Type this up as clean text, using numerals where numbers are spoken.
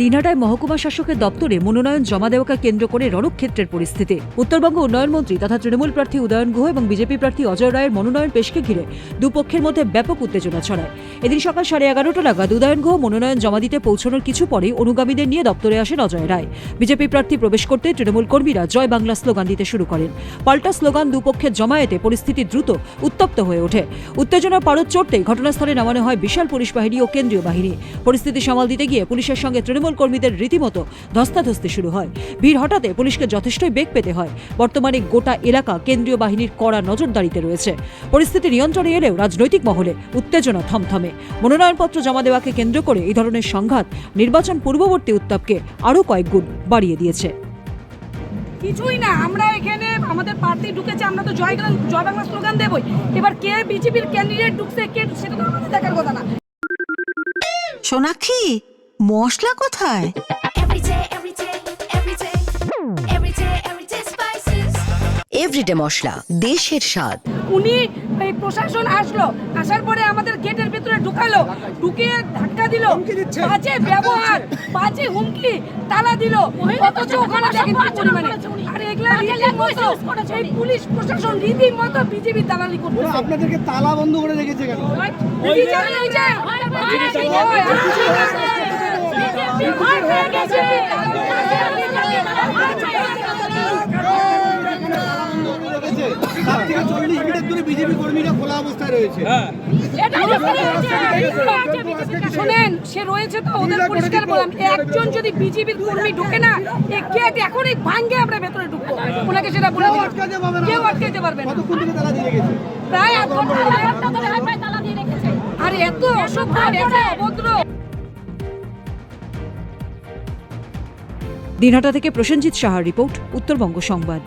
দিনহাটায় মহকুমা শাসকের দপ্তরে মনোনয়ন জমা দেওয়াকে কেন্দ্র করে রণক্ষেত্রের পরিস্থিতি। উত্তরবঙ্গ উন্নয়ন মন্ত্রী তথা তৃণমূল প্রার্থী উদয়ন গুহ এবং বিজেপি প্রার্থী অজয় রায়ের মনোনয়ন পেশকে ঘিরে দুপক্ষের মধ্যে ব্যাপক উত্তেজনা ছড়ায়। এদিন সকাল 11:30 নাগাদ উদয়ন গুহ মনোনয়ন জমা দিতে পৌঁছানোর কিছু পরেই অনুগামীদের নিয়ে দপ্তরে আসেন অজয় রায়। বিজেপি প্রার্থী প্রবেশ করতে তৃণমূল কর্মীরা জয় বাংলা স্লোগান দিতে শুরু করেন। পাল্টা স্লোগান দুপক্ষের জমায়েতে পরিস্থিতি দ্রুত উত্তপ্ত হয়ে ওঠে। উত্তেজনার পারদ চড়তেই ঘটনাস্থলে নামানো হয় বিশাল পুলিশ বাহিনী ও কেন্দ্রীয় বাহিনী। পরিস্থিতি সামাল দিতে গিয়ে পুলিশের সঙ্গে তৃণমূল কর্মীদের রীতিমতো ধস্তাধস্তি শুরু হয়। ভিড় হটাতে পুলিশকে যথেষ্টই বেগ পেতে হয়। বর্তমানে গোটা এলাকা কেন্দ্রীয় বাহিনীর কড়া নজরদারিতে রয়েছে। পরিস্থিতি নিয়ন্ত্রণে এলেও রাজনৈতিক মহলে উত্তেজনা থমথমে। মনোনয়নপত্র জমা দেওয়াকে কেন্দ্র করে এই ধরনের সংঘাত নির্বাচন পূর্ববর্তী উত্তাপকে আরও কয়েক গুণ বাড়িয়ে দিয়েছে। কিছুই না, আমরা এখানে আমাদের প্রার্থী ঢুকেছে, আমরা তো জয় বাংলা স্লোগান দেবই। এবার কে বিজেপির ক্যান্ডিডেট ঢুকছে কে সেটা তো আমাদের দেখার কথা না। সোনাক্ষী, মশলা কোথায়? এভরিডে মশলা, দেশের স্বাদ। উনি এই প্রশাসন আসলো, আসার পরে আমাদের গেটের ভিতরে ঢুকালো, ঢুকিয়ে ধাক্কা দিল, বাজে ব্যবহার, বাজে হুমকি, তালা দিল। অথচ ওখানে দেখেন কি পরিমাণে, আর এগুলা রীতিমতো এই পুলিশ প্রশাসন রীতিমতো বিজেপি দালালি করছে। আপনাদেরকে তালা বন্ধ করে রেখেছে কেন? বিজেপি কর্মীরা খোলা অবস্থায় রয়েছে। শোনেন, সে রয়েছে তো ওদের পরিষ্কার বললাম, একজন যদি বিজেপির কর্মী ঢুকে না, এই গেট এখনই ভাঙে আমরা ভেতরে ঢুকবো। ওনাকে সেটা বলে দিন, কেউ আটকাতে পারবে না। প্রায় আর এত অসভ্য, এত অভদ্র। দিনহাটা থেকে প্রসেনজিৎ সাহার রিপোর্ট, উত্তরবঙ্গ সংবাদ।